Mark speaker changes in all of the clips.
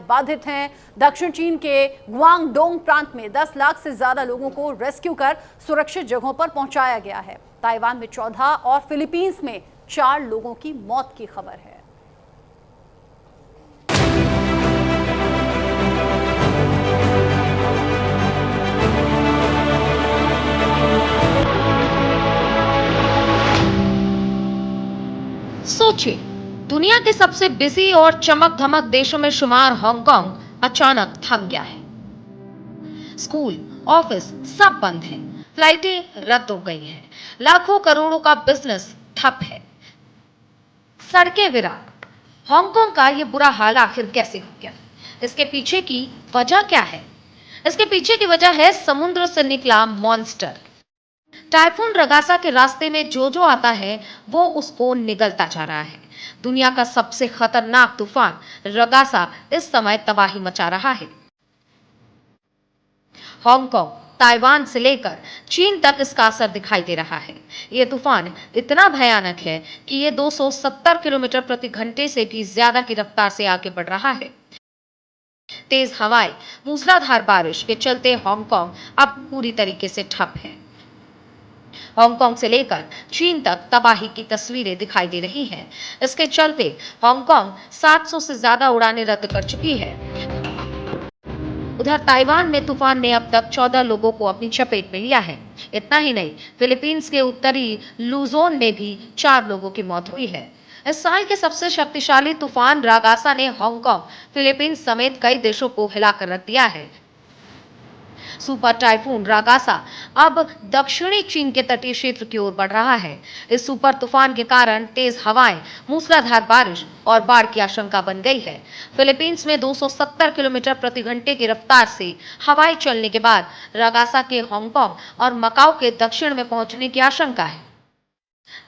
Speaker 1: बाधित हैं। दक्षिण चीन के ग्वांगडोंग प्रांत में 10 लाख से ज्यादा लोगों को रेस्क्यू कर सुरक्षित जगहों पर पहुंचाया गया है। ताइवान में 14 और फिलीपींस में 4 लोगों की मौत की खबर है।
Speaker 2: सोचिए, दुनिया के सबसे बिजी और चमक धमक देशों में शुमार हांगकांग अचानक थम गया है। स्कूल, ऑफिस सब बंद हैं, फ्लाइटें रद्द हो गई हैं, लाखों करोड़ों का बिजनेस ठप है, सड़कें विरान। हांगकांग का ये बुरा हाल आखिर कैसे हो गया? इसके पीछे की वजह क्या है? इसके पीछे की वजह है समुद्र से निकला मॉन्स्टर। टाइफून रगासा के रास्ते में जो जो आता है वो उसको निगलता जा रहा है। दुनिया का सबसे खतरनाक तूफान रगासा इस समय तबाही मचा रहा है। हांगकांग, ताइवान से लेकर चीन तक इसका असर दिखाई दे रहा है। यह तूफान इतना भयानक है कि यह 270 किलोमीटर प्रति घंटे से भी ज्यादा की रफ्तार से आगे बढ़ रहा है। तेज हवाएं, मूसलाधार बारिश के चलते हांगकांग अब पूरी तरीके से ठप है। हांगकांग से लेकर चीन तक तबाही की तस्वीरें दिखाई दे रही हैं। इसके चलते हांगकांग 700 से ज्यादा उड़ानें रद्द कर चुकी है। उधर ताइवान में तूफान ने अब तक 14 लोगों को अपनी चपेट में लिया है। इतना ही नहीं, फिलीपींस के उत्तरी लुजोन में भी 4 लोगों की मौत हुई है। इस साल के सबसे शक्तिशाली तूफान रागासा ने हांगकांग, फिलीपींस समेत कई देशों को हिलाकर रख दिया है। सुपर टाइफून रागासा अब दक्षिणी चीन के तटीय क्षेत्र की ओर बढ़ रहा है। इस सुपर तूफान के कारण तेज हवाएं, मूसलाधार बारिश और बाढ़ की आशंका बन गई है। फिलीपींस में 270 किलोमीटर प्रति घंटे की रफ्तार से हवाएं चलने के बाद रागासा के हांगकांग और मकाओ के दक्षिण में पहुंचने की आशंका है।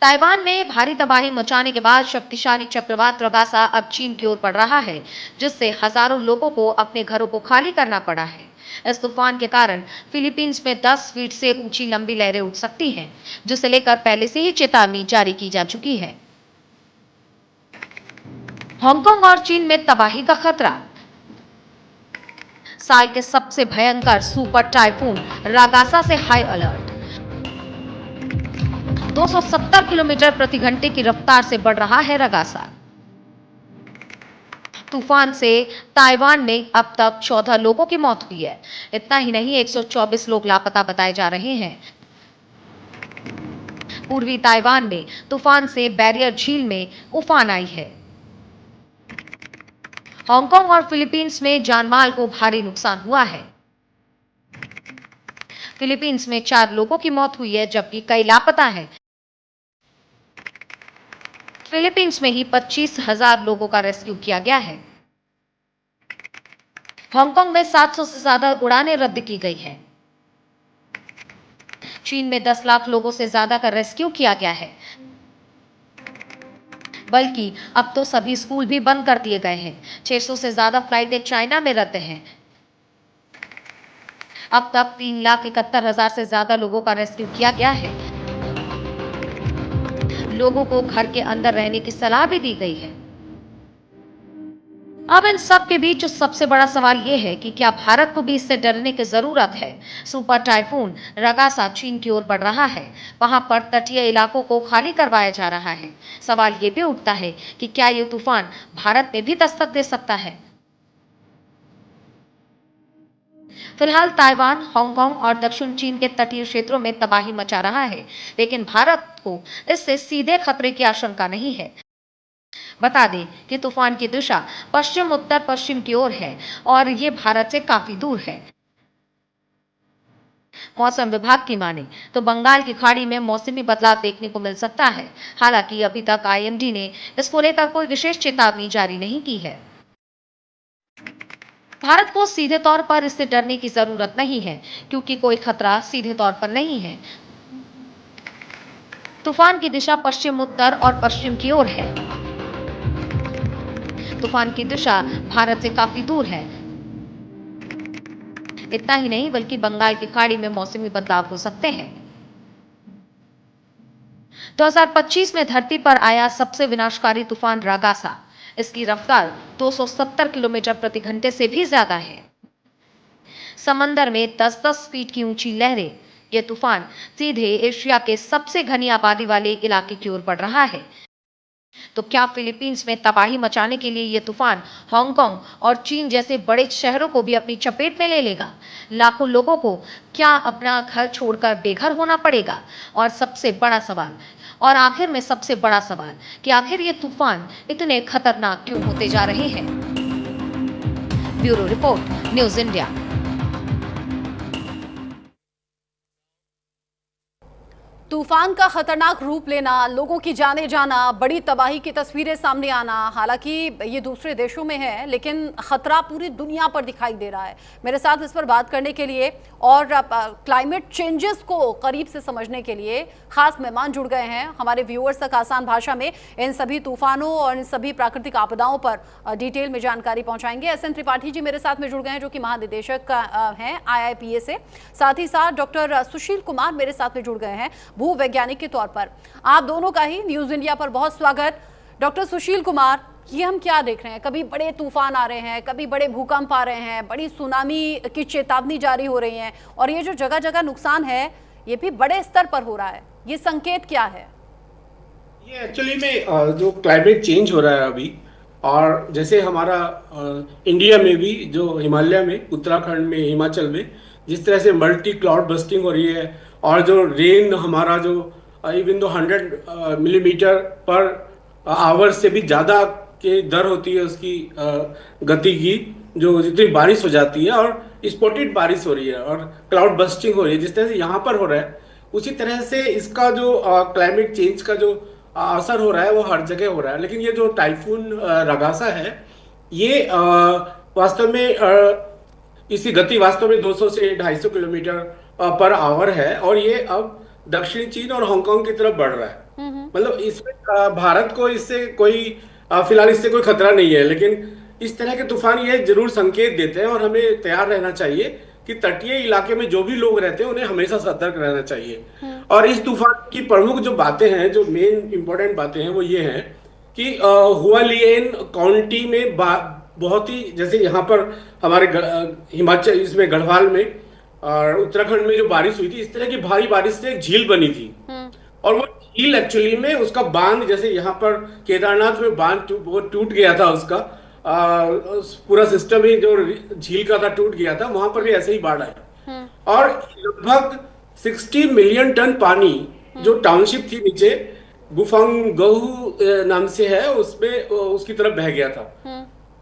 Speaker 2: ताइवान में भारी तबाही मचाने के बाद शक्तिशाली चक्रवात रगासा अब चीन की ओर बढ़ रहा है, जिससे हजारों लोगों को अपने घरों को खाली करना पड़ा है। इस तूफान के कारण फिलीपींस में 10 फीट से ऊंची लंबी लहरें उठ सकती हैं, जिसे लेकर पहले से ही चेतावनी जारी की जा चुकी है। हांगकांग और चीन में तबाही का खतरा। साल के सबसे भयंकर सुपर टाइफून रागासा से हाई अलर्ट। 270 किलोमीटर प्रति घंटे की रफ्तार से बढ़ रहा है रगासा। तूफान से ताइवान में अब तक 14 लोगों की मौत हुई है। इतना ही नहीं, 124 लोग लापता बताए जा रहे हैं। पूर्वी ताइवान में तूफान से बैरियर झील में उफान आई है। हांगकांग और फिलीपींस में जानमाल को भारी नुकसान हुआ है। फिलीपींस में 4 लोगों की मौत हुई है, जबकि कई लापता हैं। फिलीपींस में ही 25,000 लोगों का रेस्क्यू किया गया है। हांगकांग में 700 से ज्यादा उड़ानें रद्द की गई हैं। चीन में 10 लाख लोगों से ज्यादा का रेस्क्यू किया गया है। बल्कि अब तो सभी स्कूल भी बंद कर दिए गए हैं। 600 से ज्यादा फ्लाइटें चाइना में रद्द हैं। अब तक 3,71,000 से ज्यादा लोगों का रेस्क्यू किया गया है। लोगों को घर के अंदर रहने की सलाह भी दी गई है। अब इन सब के बीच जो सबसे बड़ा सवाल यह है कि क्या भारत को भी इससे डरने की जरूरत है? सुपर टाइफून रगासा चीन की ओर बढ़ रहा है। वहां पर तटीय इलाकों को खाली करवाया जा रहा है। सवाल यह भी उठता है कि क्या ये तूफान भारत में भी दस्तक दे सकता है? फिलहाल ताइवान, हांगकांग और दक्षिण चीन के तटीय क्षेत्रों में तबाही मचा रहा है, लेकिन भारत को इससे सीधे खतरे की आशंका नहीं है। बता दें कि तूफान की दिशा पश्चिम उत्तर पश्चिम की ओर है और ये भारत से काफी दूर है। मौसम विभाग की माने तो बंगाल की खाड़ी में मौसमी बदलाव देखने को मिल सकता है। हालांकि अभी तक आईएमडी ने इसको लेकर कोई विशेष चेतावनी जारी नहीं की है। भारत को सीधे तौर पर इससे डरने की जरूरत नहीं है, क्योंकि कोई खतरा सीधे तौर पर नहीं है। तूफान की दिशा पश्चिम उत्तर और पश्चिम की ओर है। तूफान की दिशा भारत से काफी दूर है। इतना ही नहीं, बल्कि बंगाल की खाड़ी में मौसमी बदलाव हो सकते हैं। 2025 में धरती पर आया सबसे विनाशकारी तूफान रागासा इसकी रफ्तार 270 किलोमीटर प्रति घंटे से भी ज्यादा है। समंदर में 10-10 फीट की ऊंची लहरें। यह तूफान सीधे एशिया के सबसे घनी आबादी वाले इलाके की ओर बढ़ रहा है। तो क्या फिलीपींस में तबाही मचाने के लिए यह तूफान हांगकांग और चीन जैसे बड़े शहरों को भी अपनी चपेट में ले लेगा? लाखों लोगों को क्या अपना घर छोड़कर बेघर होना पड़ेगा? और आखिर में सबसे बड़ा सवाल कि आखिर ये तूफान इतने खतरनाक क्यों होते जा रहे हैं? Bureau report, news India.
Speaker 1: तूफान का खतरनाक रूप लेना, लोगों की जाने जाना, बड़ी तबाही की तस्वीरें सामने आना। हालांकि ये दूसरे देशों में है, लेकिन खतरा पूरी दुनिया पर दिखाई दे रहा है। मेरे साथ इस पर बात करने के लिए और क्लाइमेट चेंजेस को करीब से समझने के लिए खास मेहमान जुड़ गए हैं। हमारे व्यूअर्स तक आसान भाषा में इन सभी तूफानों और इन सभी प्राकृतिक आपदाओं पर डिटेल में जानकारी पहुंचाएंगे। एस एन त्रिपाठी जी मेरे साथ में जुड़ गए हैं, जो कि महानिदेशक हैं IIPA से। साथ ही साथ डॉक्टर सुशील कुमार मेरे साथ में जुड़ गए हैं, भूवैज्ञानिक के तौर पर। आप दोनों का ही न्यूज़ इंडिया पर बहुत स्वागत। डॉक्टर सुशील कुमार, ये हम क्या देख रहे हैं? कभी बड़े तूफान आ रहे हैं, कभी बड़े भूकंप आ रहे हैं, बड़ी सुनामी की चेतावनी जारी हो रही है, और ये जो जगह जगह नुकसान है ये भी बड़े स्तर पर हो रहा है। ये संकेत क्या है?
Speaker 3: ये एक्चुअली में जो क्लाइमेट चेंज हो रहा है अभी, और जैसे हमारा इंडिया में भी जो हिमालय में, उत्तराखंड में, हिमाचल में जिस तरह से मल्टी क्लाउड बस्टिंग हो रही है, और जो रेन हमारा जो even though 100 millimetre per hour से भी ज़्यादा के दर होती है उसकी गति की, जो जितनी बारिश हो जाती है, और स्पॉटेड बारिश हो रही है और क्लाउड बस्टिंग हो रही है, जिस तरह से यहाँ पर हो रहा है, उसी तरह से इसका जो क्लाइमेट चेंज का जो असर हो रहा है वो हर जगह हो रहा है। लेकिन ये जो टाइफून रगासा है, ये वास्तव में इसकी गति वास्तव में 200 से 250 किलोमीटर पर आवर है, और ये अब दक्षिणी चीन और हांगकांग की तरफ बढ़ रहा है। मतलब इसमें भारत को इससे कोई फिलहाल इससे कोई खतरा नहीं है, लेकिन इस तरह के तूफान ये जरूर संकेत देते हैं, और हमें तैयार रहना चाहिए कि तटीय इलाके में जो भी लोग रहते हैं उन्हें हमेशा सतर्क रहना चाहिए। और इस तूफान की प्रमुख जो बातें हैं, जो मेन इंपॉर्टेंट बातें हैं, वो ये हैं कि हुआलियन काउंटी में बहुत ही, जैसे यहाँ पर हमारे हिमाचल इसमें गढ़वाल में और उत्तराखंड में जो बारिश हुई थी, इस तरह की भारी बारिश से एक झील बनी थी, और वो झील एक्चुअली में उसका बांध, जैसे यहाँ पर केदारनाथ में बांध वो टूट गया था, उसका पूरा सिस्टम ही जो झील का था टूट गया था, वहां पर भी ऐसे ही बाढ़ आई, और लगभग 60 मिलियन टन पानी जो टाउनशिप थी नीचे गुफांगहू नाम से है, उसमें उसकी तरफ बह गया था।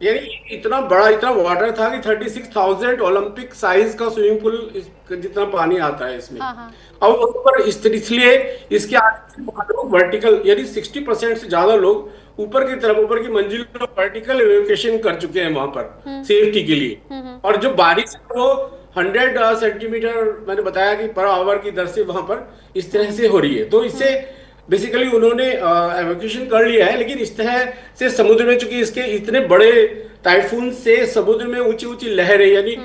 Speaker 3: यानी इतना बड़ा, इतना वाटर था कि 36,000 ओलंपिक साइज का स्विमिंग पूल जितना पानी आता है इसमें। और ऊपर इसलिए इसके लोग वर्टिकल, यानी 60% से ज्यादा लोग ऊपर की तरफ, ऊपर की मंजिल पर वर्टिकल एवोकेशन कर चुके हैं वहां पर सेफ्टी के लिए। और जो बारिश है वो 100 सेंटीमीटर मैंने बताया कि पर आवर की दर से वहां पर इस तरह से हो रही है। तो इससे बेसिकली उन्होंने एवोक्यूशन कर लिया है, लेकिन इस तरह से समुद्र में, चूंकि इसके इतने बड़े टाइफून से समुद्र में ऊंची ऊंची लहरें, यानी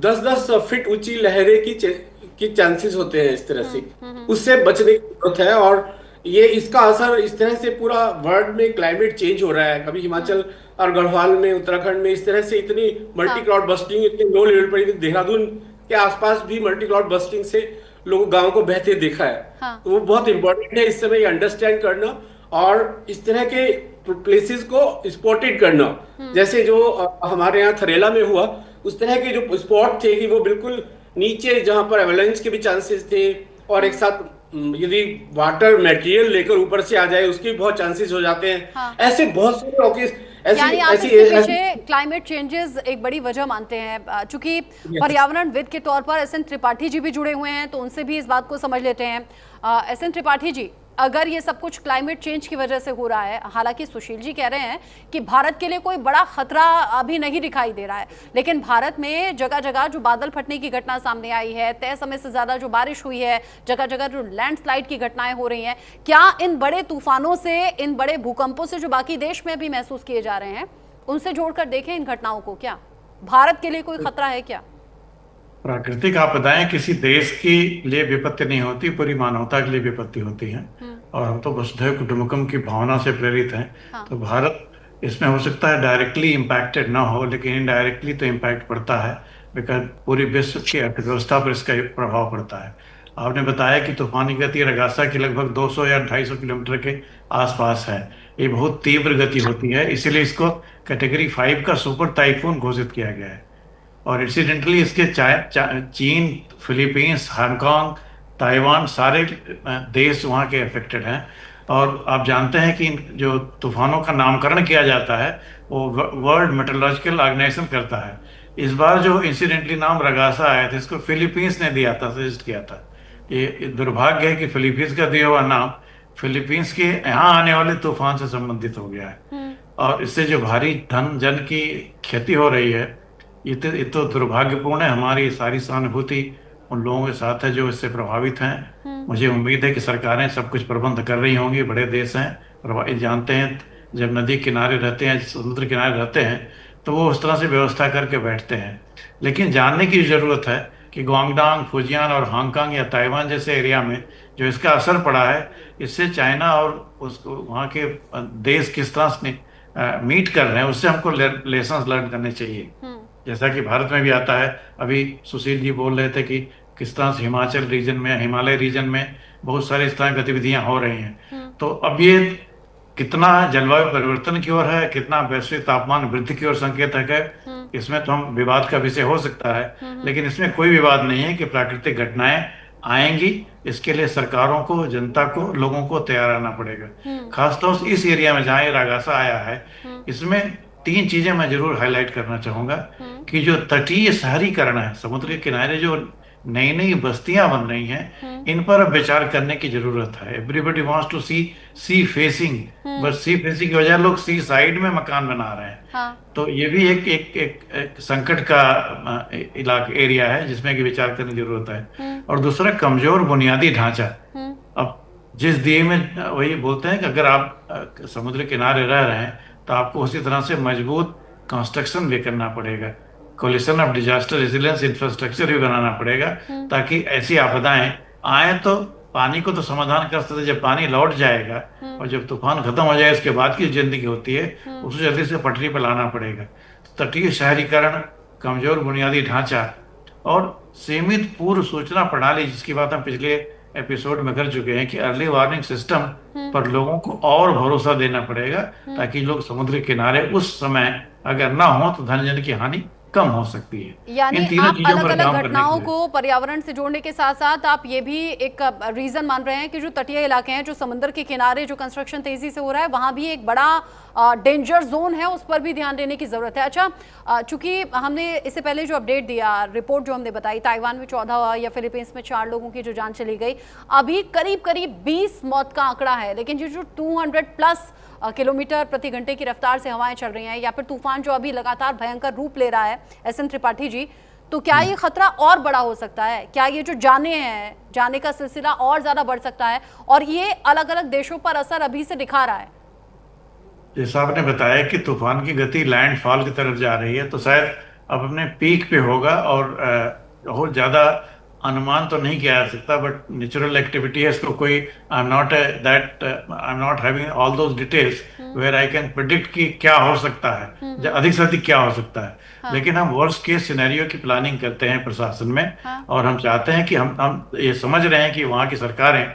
Speaker 3: 10-10 फीट ऊंची लहरें की चांसेस होते हैं इस तरह से, उससे बचने की जरूरत है। और ये इसका असर इस तरह से पूरा वर्ल्ड में क्लाइमेट चेंज हो रहा है। कभी हिमाचल और गढ़वाल में, उत्तराखंड में इस तरह से इतनी मल्टी क्लाउड बस्टिंग इतने लो लेवल पर, देहरादून के आसपास भी मल्टी क्लाउड बस्टिंग से लोग गांव को बहते देखा है। तो वो बहुत इंपॉर्टेंट है इस समय अंडरस्टैंड करना, और इस तरह के प्लेसेस को स्पॉटेड करना। जैसे जो हमारे यहाँ थरेला में हुआ, उस तरह के जो स्पॉट थे कि वो बिल्कुल नीचे, जहां पर एवलांच के भी चांसेस थे, और एक साथ यदि वाटर मटेरियल लेकर ऊपर से आ जाए उसके भी बहुत चांसेस हो जाते हैं। ऐसे बहुत से
Speaker 1: यानी आप इसके पीछे क्लाइमेट चेंजेस एक बड़ी वजह मानते हैं। चूंकि पर्यावरणविद के तौर पर एस एन त्रिपाठी जी भी जुड़े हुए हैं, तो उनसे भी इस बात को समझ लेते हैं। एस एन त्रिपाठी जी, अगर ये सब कुछ क्लाइमेट चेंज की वजह से हो रहा है, हालांकि सुशील जी कह रहे हैं कि भारत के लिए कोई बड़ा खतरा अभी नहीं दिखाई दे रहा है, लेकिन भारत में जगह जगह जो बादल फटने की घटना सामने आई है, तय समय से ज्यादा जो बारिश हुई है, जगह जगह जो लैंडस्लाइड की घटनाएं हो रही हैं, क्या इन बड़े तूफानों से, इन बड़े भूकंपों से जो बाकी देश में भी महसूस किए जा रहे हैं, उनसे जोड़कर देखें इन घटनाओं को, क्या भारत के लिए कोई खतरा है क्या?
Speaker 4: प्राकृतिक आपदाएं किसी देश के लिए विपत्ति नहीं होती, पूरी मानवता के लिए विपत्ति होती है। और हम तो वसुधैव कुटुंबकम की भावना से प्रेरित हैं। तो भारत इसमें हो सकता है डायरेक्टली इम्पैक्टेड ना हो, लेकिन इनडायरेक्टली तो इम्पैक्ट पड़ता है, बिकॉज पूरी विश्व की अर्थव्यवस्था पर इसका प्रभाव पड़ता है। आपने बताया कि तूफान की गति रगासा की लगभग 200 या 250 किलोमीटर के आसपास है। ये बहुत तीव्र गति होती है, इसीलिए इसको कैटेगरी 5 का सुपर टाइफून घोषित किया गया है। और इंसिडेंटली इसके चीन, फिलीपींस, हांगकांग, ताइवान सारे देश वहाँ के अफेक्टेड हैं। और आप जानते हैं कि जो तूफानों का नामकरण किया जाता है वो वर्ल्ड मेट्रोलॉजिकल ऑर्गेनाइजेशन करता है। इस बार जो इंसिडेंटली नाम रगासा आया था, इसको फिलीपींस ने दिया था, सजेस्ट किया था। ये दुर्भाग्य है कि फिलीपींस का दिया हुआ नाम फिलीपींस के यहाँ आने वाले तूफान से संबंधित हो गया है, और इससे जो भारी धन जन की क्षति हो रही है, ये तो दुर्भाग्यपूर्ण है। हमारी सारी सहानुभूति उन लोगों के साथ है जो इससे प्रभावित हैं। मुझे उम्मीद है कि सरकारें सब कुछ प्रबंध कर रही होंगी, बड़े देश हैं, प्रभावित जानते हैं जब नदी किनारे रहते हैं, समुद्र किनारे रहते हैं, तो वो उस तरह से व्यवस्था करके बैठते हैं। लेकिन जानने की ज़रूरत है कि ग्वांगडोंग, फुजियान और हांगकांग या ताइवान जैसे एरिया में जो इसका असर पड़ा है, इससे चाइना और उसको वहाँ के देश किस तरह से मीट कर रहे हैं, उससे हमको लेसन्स लर्न करने चाहिए। जैसा कि भारत में भी आता है, अभी सुशील जी बोल रहे थे कि किस तरह से हिमाचल रीजन में, हिमालय रीजन में बहुत सारी इस तरह गतिविधियां हो रही हैं। तो अब ये कितना जलवायु परिवर्तन की ओर है, कितना वैश्विक तापमान वृद्धि की ओर संकेत है, इसमें तो हम विवाद का विषय हो सकता है, लेकिन इसमें कोई विवाद नहीं है कि प्राकृतिक घटनाएं आएंगी। इसके लिए सरकारों को, जनता को, लोगों को तैयार रहना पड़ेगा। खासतौर से इस एरिया में जहाँ ये रागासा आया है, इसमें 3 चीजें मैं जरूर हाईलाइट करना चाहूंगा कि जो तटीय शहरीकरण है, समुद्र के किनारे जो नई नई बस्तियां बन रही हैं, इन पर अब विचार करने की जरूरत है। Everybody wants to see facing, but sea facing की वजह लोग सी साइड में मकान बना रहे हैं। तो ये भी एक संकट का एरिया है जिसमें कि विचार करने की जरूरत है। और दूसरा, कमजोर बुनियादी ढांचा। अब जिस दिए में वही बोलते हैं कि अगर आप समुद्र किनारे रह रहे हैं तो आपको उसी तरह से मजबूत कंस्ट्रक्शन भी करना पड़ेगा, collision of disaster resilience infrastructure भी बनाना पड़ेगा, ताकि ऐसी आपदाएं आए तो पानी को तो समाधान कर सकते। जब पानी लौट जाएगा और जब तूफान खत्म हो जाए, इसके बाद की जिंदगी होती है, उसे जल्दी से पटरी पर लाना पड़ेगा। तटीय शहरीकरण, कमजोर बुनियादी ढांचा और सीमित पूर्व सूचना प्रणाली, जिसकी बात हम पिछले एपिसोड में कर चुके हैं कि अर्ली वार्निंग सिस्टम पर लोगों को और भरोसा देना पड़ेगा, ताकि लोग समुद्र किनारे उस समय अगर ना हो तो धन जन की हानि कम हो सकती है।
Speaker 1: यानी
Speaker 4: इन तीनों
Speaker 1: आप
Speaker 4: चीजों
Speaker 1: अलग
Speaker 4: पर
Speaker 1: अलग
Speaker 4: काम करने
Speaker 1: घटनाओं
Speaker 4: के लिए
Speaker 1: को पर्यावरण से जोड़ने के साथ साथ आप ये भी एक रीजन मान रहे हैं कि जो तटीय इलाके हैं, जो समुद्र के किनारे जो कंस्ट्रक्शन तेजी से हो रहा है, वहां भी एक बड़ा डेंजर जोन है, उस पर भी ध्यान देने की जरूरत है। अच्छा, चूंकि हमने इससे पहले जो अपडेट दिया, रिपोर्ट जो हमने बताई, ताइवान में 14 या फिलीपींस में 4 लोगों की जो जान चली गई, अभी करीब करीब 20 मौत का आंकड़ा है। लेकिन ये जो 200+ किलोमीटर प्रति घंटे की रफ्तार से हवाएं चल रही हैं, या फिर तूफान जो अभी लगातार भयंकर रूप ले रहा है, एसएन त्रिपाठी जी, तो क्या ये खतरा और बड़ा हो सकता है? क्या ये जो जाने का सिलसिला और ज्यादा बढ़ सकता है, और ये अलग अलग देशों पर असर अभी से दिखा रहा है?
Speaker 4: जैसा आपने बताया कि तूफान की गति लैंडफॉल की तरफ जा रही है, तो शायद अब अपने पीक पे होगा, और बहुत ज्यादा अनुमान तो नहीं किया जा सकता, बट नेचुरल एक्टिविटी है, इसको कोई I am not having all those details where I can predict कि क्या हो सकता है, अधिक से अधिक क्या हो सकता है। लेकिन हम वर्स्ट केस सिनेरियो की प्लानिंग करते हैं प्रशासन में, और हम चाहते हैं कि हम ये समझ रहे हैं कि वहाँ की सरकारें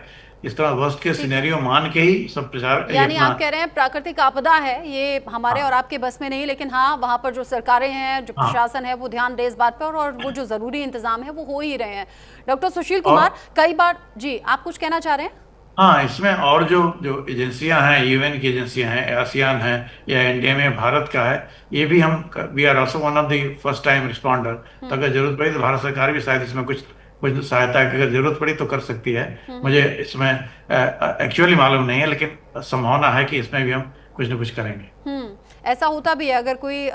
Speaker 4: इस तरह वर्स्ट केस सिनेरियो मान के ही सब प्रचार।
Speaker 1: यानी आप कह रहे हैं प्राकृतिक आपदा है ये, हमारे और आपके बस में नहीं, लेकिन हाँ, वहां पर जो सरकारें हैं, जो प्रशासन है, वो ध्यान दे इस बात पर, और वो जो जरूरी इंतजाम है वो हो ही रहे हैं। डॉक्टर सुशील कुमार, कई बार जी आप कुछ कहना चाह रहे हैं?
Speaker 4: हाँ, इसमें और जो एजेंसियां हैं, यूएन की एजेंसियां हैं, आसियान है, या इंडिया में भारत का है, ये भी we are also one of the first time responder. तो अगर जरूरत पड़ी तो भारत सरकार भी शायद इसमें कुछ सहायता की अगर जरूरत पड़ी तो कर सकती है। मुझे इसमें एक्चुअली मालूम नहीं है, लेकिन संभावना है कि इसमें भी हम कुछ न कुछ करेंगे।
Speaker 1: ऐसा होता भी है, अगर कोई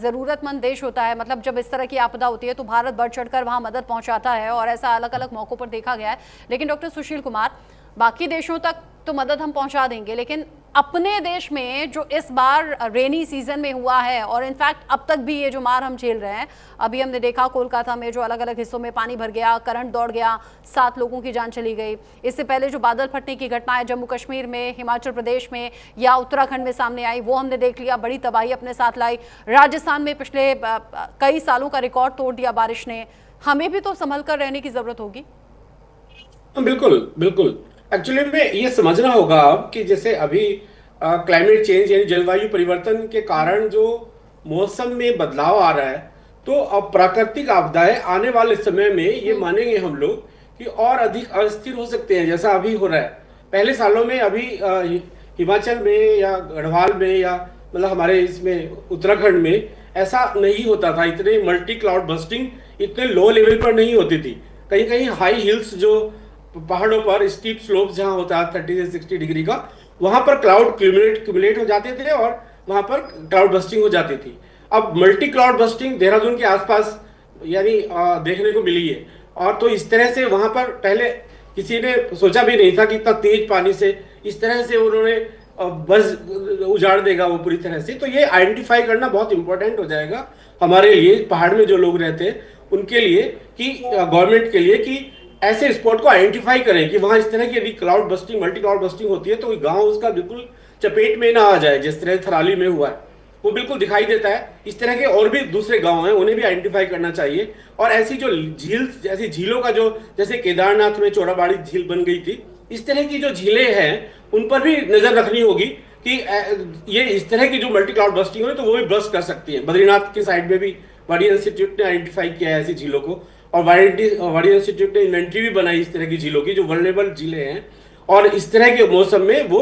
Speaker 1: जरूरतमंद देश होता है, मतलब जब इस तरह की आपदा होती है तो भारत बढ़ चढ़कर वहां मदद पहुंचाता है, और ऐसा अलग अलग मौकों पर देखा गया है। लेकिन डॉक्टर सुशील कुमार, बाकी देशों तक तो मदद हम पहुंचा देंगे, लेकिन अपने देश में जो इस बार रेनी सीजन में हुआ है, और इनफैक्ट अब तक भी ये जो मार हम झेल रहे हैं, अभी हमने देखा कोलकाता में जो अलग अलग हिस्सों में पानी भर गया, करंट दौड़ गया, 7 लोगों की जान चली गई। इससे पहले जो बादल फटने की घटनाएं जम्मू कश्मीर में, हिमाचल प्रदेश में या उत्तराखंड में सामने आई, वो हमने देख लिया, बड़ी तबाही अपने साथ लाई। राजस्थान में पिछले कई सालों का रिकॉर्ड तोड़ दिया बारिश ने। हमें भी तो संभल कर रहने की जरूरत होगी।
Speaker 3: बिल्कुल बिल्कुल। एक्चुअली में ये समझना होगा अब कि जैसे अभी क्लाइमेट चेंज यानी जलवायु परिवर्तन के कारण जो मौसम में बदलाव आ रहा है, तो अब प्राकृतिक आपदाएं आने वाले समय में ये मानेंगे हम लोग कि और अधिक अस्थिर हो सकते हैं, जैसा अभी हो रहा है। पहले सालों में अभी हिमाचल में या गढ़वाल में या मतलब हमारे इसमें उत्तराखंड में ऐसा नहीं होता था, इतने मल्टी क्लाउड बस्टिंग इतने लो लेवल पर नहीं होती थी। कहीं कहीं हाई हिल्स जो पहाड़ों पर स्टीप स्लोप जहां होता है 30 से 60 डिग्री का, वहां पर क्लाउड क्यूमुलेट हो जाते थे और वहां पर क्लाउड बस्टिंग हो जाती थी। अब मल्टी क्लाउड बस्टिंग देहरादून के आसपास यानी देखने को मिली है। और तो इस तरह से वहां पर पहले किसी ने सोचा भी नहीं था कि इतना तेज पानी से इस तरह से उन्होंने बस उजाड़ देगा वो पूरी तरह से। तो ये आइडेंटिफाई करना बहुत इंपॉर्टेंट हो जाएगा हमारे लिए, पहाड़ में जो लोग रहते हैं उनके लिए, कि गवर्नमेंट के लिए, कि ऐसे स्पॉट को आइडेंटिफाई करें कि वहां इस तरह की यदि cloud bursting multi cloud bursting होती है तो गांव उसका बिल्कुल चपेट में ना आ जाए, जिस तरह थराली में हुआ है वो बिल्कुल दिखाई देता है। इस तरह के और भी दूसरे गांव हैं, उन्हें भी आइडेंटिफाई करना चाहिए। और ऐसी जो झील, ऐसी झीलों का जो जैसे केदारनाथ में चौड़ाबाड़ी झील बन गई थी, इस तरह की जो झीलें हैं उन पर भी नजर रखनी होगी कि ये इस तरह की जो मल्टी क्लाउड बस्टिंग हो तो वो भी बस्ट कर सकती है। बद्रीनाथ के साइड में भी वाडिया इंस्टीट्यूट ने आइडेंटिफाई किया है ऐसी झीलों को, और वाडिया इंस्टीट्यूट ने इन्वेंट्री भी बनाई इस तरह की झीलों की जो वल्नरेबल झीलें हैं। और इस तरह के मौसम में वो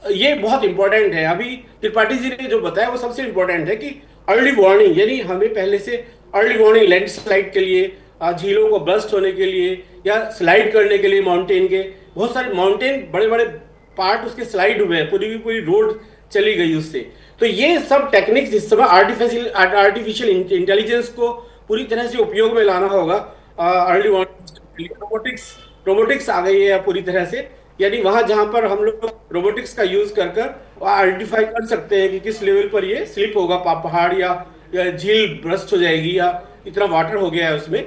Speaker 3: ये बहुत इंपॉर्टेंट है। अभी त्रिपाठी जी ने जो बताया वो सबसे इंपॉर्टेंट है कि अर्ली वार्निंग, यानी हमें पहले से अर्ली वार्निंग लैंडस्लाइड के लिए, झीलों को बस्ट होने के लिए या स्लाइड करने के लिए, माउंटेन के बहुत सारे माउंटेन बड़े बड़े पार्ट उसके स्लाइड हुए हैं, पूरी की पूरी रोड चली गई उससे। तो ये सब टेक्निक्स इस समय आर्टिफिशियल इंटेलिजेंस को पूरी तरह से उपयोग में लाना होगा। अर्ली वार्निंग, रोबोटिक्स आ गई है पूरी तरह से, यानी वहां जहां पर हम लोग रोबोटिक्स का यूज कर आइडेंटिफाई कर सकते हैं कि किस लेवल पर ये स्लिप होगा, पहाड़ या झील ब्रस्ट हो जाएगी या इतना वाटर हो गया है उसमें,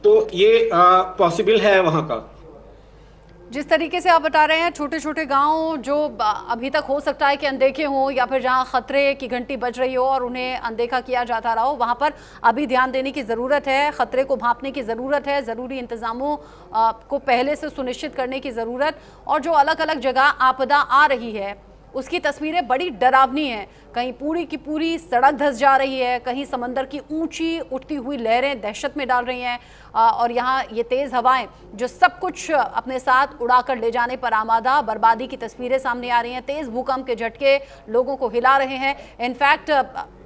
Speaker 3: तो ये पॉसिबल है वहां का।
Speaker 1: जिस तरीके से आप बता रहे हैं, छोटे छोटे गांव जो अभी तक हो सकता है कि अनदेखे हों या फिर जहां खतरे की घंटी बज रही हो और उन्हें अनदेखा किया जाता रहा हो, वहां पर अभी ध्यान देने की ज़रूरत है, खतरे को भांपने की ज़रूरत है, ज़रूरी इंतज़ामों को पहले से सुनिश्चित करने की ज़रूरत। और जो अलग अलग जगह आपदा आ रही है उसकी तस्वीरें बड़ी डरावनी हैं। कहीं पूरी की पूरी सड़क धंस जा रही है, कहीं समंदर की ऊंची उठती हुई लहरें दहशत में डाल रही हैं, और यहाँ ये तेज़ हवाएं जो सब कुछ अपने साथ उड़ाकर ले जाने पर आमादा, बर्बादी की तस्वीरें सामने आ रही हैं। तेज़ भूकंप के झटके लोगों को हिला रहे हैं। इनफैक्ट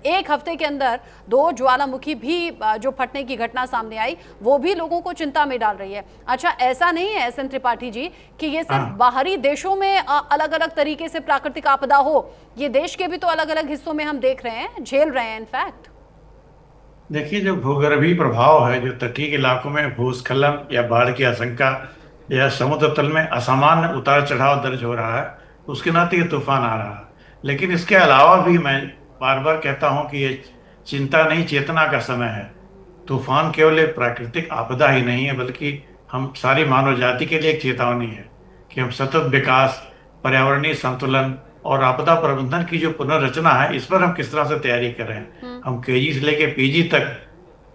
Speaker 1: एक हफ्ते के अंदर 2 ज्वालामुखी भी जो फटने की घटना सामने आई, वो भी लोगों को चिंता में डाल रही है। अच्छा, ऐसा नहीं है एस एन त्रिपाठी जी कि ये सिर्फ बाहरी देशों में अलग अलग तरीके से प्राकृतिक आपदा हो, ये देश के भी तो अलग अलग हिस्सों में हम देख रहे हैं, झेल रहे हैं। इनफैक्ट
Speaker 4: देखिए, जो भूगर्भीय प्रभाव है, जो तटीय इलाकों में भूस्खलन या बाढ़ की आशंका या समुद्र तल में असामान्य उतार चढ़ाव दर्ज हो रहा है, उसके नाते ये तूफान आ रहा है। लेकिन इसके अलावा भी मैं बार बार कहता हूं कि ये चिंता नहीं, चेतना का समय है। तूफान केवल एक प्राकृतिक आपदा ही नहीं है, बल्कि हम सारी मानव जाति के लिए एक चेतावनी है कि हम सतत विकास, पर्यावरणीय संतुलन और आपदा प्रबंधन की जो पुनर्रचना है, इस पर हम किस तरह से तैयारी करें। हम केजी से लेकर पीजी तक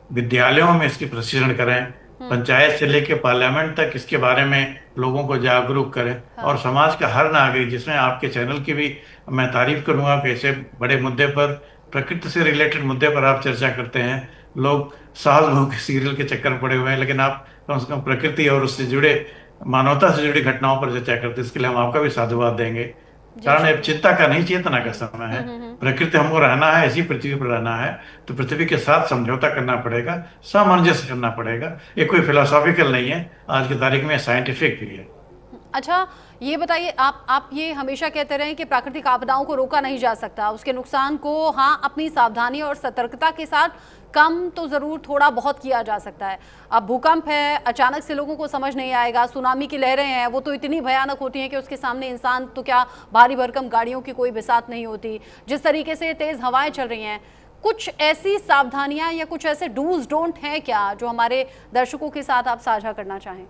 Speaker 4: विद्यालयों में इसकी प्रशिक्षण करें, पंचायत से लेकर पार्लियामेंट तक इसके बारे में लोगों को जागरूक करें। और समाज का हर नागरिक, जिसमें आपके चैनल की भी मैं तारीफ करूंगा कि ऐसे बड़े मुद्दे पर, प्रकृति से रिलेटेड मुद्दे पर आप चर्चा करते हैं। लोग सास बहू के सीरियल के चक्कर में पड़े हुए हैं, लेकिन आप कम से कम प्रकृति और उससे जुड़े, मानवता से जुड़ी घटनाओं पर चर्चा करते हैं। इसके लिए हम आपका भी साधुवाद देंगे। कारण अब चिंता का नहीं, चेतना का समय है। प्रकृति हमको रहना है, ऐसी पृथ्वी पर रहना है, तो पृथ्वी के साथ समझौता करना पड़ेगा, सामंजस्य करना पड़ेगा। ये कोई फिलोसॉफिकल नहीं है, आज की तारीख में साइंटिफिक भी है।
Speaker 1: अच्छा, ये बताइए, आप ये हमेशा कहते रहे कि प्राकृतिक आपदाओं को रोका नहीं जा सकता, उसके नुकसान को हाँ अपनी सावधानी और सतर्कता के साथ कम तो ज़रूर थोड़ा बहुत किया जा सकता है। अब भूकंप है, अचानक से लोगों को समझ नहीं आएगा, सुनामी की लहरें हैं, वो तो इतनी भयानक होती हैं कि उसके सामने इंसान तो क्या, भारी भरकम गाड़ियों की कोई बिसात नहीं होती। जिस तरीके से तेज़ हवाएं चल रही हैं, कुछ ऐसी सावधानियां या कुछ ऐसे डूज डोंट हैं क्या जो हमारे दर्शकों के साथ आप साझा करना चाहें?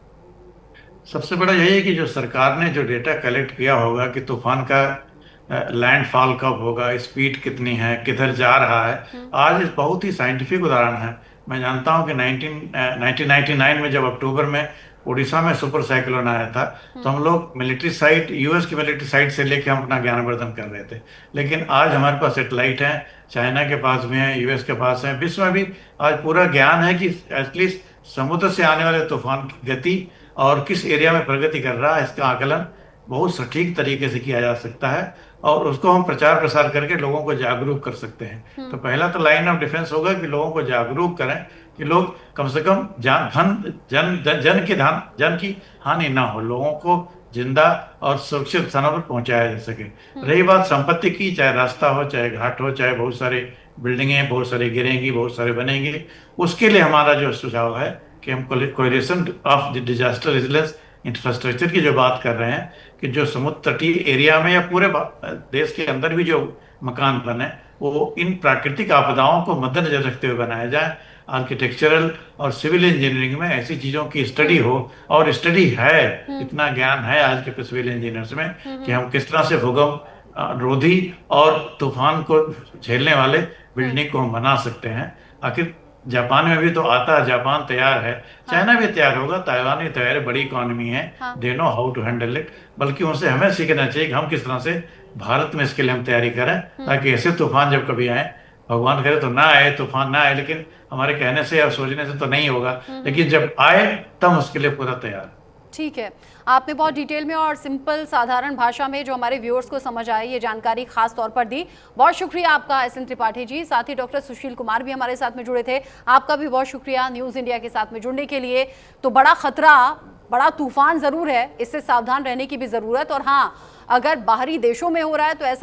Speaker 4: सबसे बड़ा यही है कि जो सरकार ने जो डेटा कलेक्ट किया होगा कि तूफान का लैंडफॉल कब होगा, स्पीड कितनी है, किधर जा रहा है, आज इस बहुत ही साइंटिफिक उदाहरण है। मैं जानता हूं कि 1999 में जब अक्टूबर में उड़ीसा में सुपर साइक्लोन आया था, तो हम लोग मिलिट्री साइट, यूएस की मिलिट्री साइट से लेके हम अपना ज्ञानवर्धन कर रहे थे। लेकिन आज हमारे पास सेटेलाइट है, चाइना के पास भी है, यूएस के पास है, विश्व में भी आज पूरा ज्ञान है कि एटलीस्ट समुद्र से आने वाले तूफान की गति और किस एरिया में प्रगति कर रहा है, इसका आकलन बहुत सटीक तरीके से किया जा सकता है और उसको हम प्रचार प्रसार करके लोगों को जागरूक कर सकते हैं। तो पहला तो लाइन ऑफ डिफेंस होगा कि लोगों को जागरूक करें कि लोग कम से कम जन की हानि ना हो, लोगों को जिंदा और सुरक्षित स्थानों पर पहुंचाया जा सके। रही बात संपत्ति की, चाहे रास्ता हो, चाहे घाट हो, चाहे बहुत सारी बिल्डिंगें, बहुत सारी गिरेंगी, बहुत सारे बनेंगे, उसके लिए हमारा जो सुझाव है कि हम collision of the disaster resilience infrastructure की जो बात कर रहे हैं कि जो समुद्र तटीय एरिया में या पूरे देश के अंदर भी जो मकान बने वो इन प्राकृतिक आपदाओं को मद्देनजर रखते हुए बनाया जाए। आर्किटेक्चरल और सिविल इंजीनियरिंग में ऐसी चीज़ों की स्टडी हो, और स्टडी है, इतना ज्ञान है आज के सिविल इंजीनियर्स में कि हम किस तरह से भूकंप रोधी और तूफान को झेलने वाले बिल्डिंग को हम बना सकते हैं। आखिर जापान में भी तो आता है, जापान तैयार है, चाइना भी तैयार होगा, ताइवान भी तैयार है, बड़ी इकोनॉमी है, they know how to handle it. बल्कि उनसे हमें सीखना चाहिए कि हम किस तरह से भारत में इसके लिए हम तैयारी करें, ताकि ऐसे तूफान जब कभी आए, भगवान करे तो ना आए, तूफान ना आए, लेकिन हमारे कहने से या सोचने से तो नहीं होगा, लेकिन जब आए तब उसके लिए पूरा तैयार।
Speaker 1: ठीक है, आपने बहुत डिटेल में और सिंपल साधारण भाषा में जो हमारे व्यूअर्स को समझ आए ये जानकारी खास तौर पर दी। बहुत शुक्रिया आपका SN त्रिपाठी जी। साथ ही डॉक्टर सुशील कुमार भी हमारे साथ में जुड़े थे, आपका भी बहुत शुक्रिया न्यूज़ इंडिया के साथ में जुड़ने के लिए। तो बड़ा खतरा, बड़ा तूफान ज़रूर है, इससे सावधान रहने की भी ज़रूरत, और हाँ, अगर बाहरी देशों में हो रहा है तो ऐसा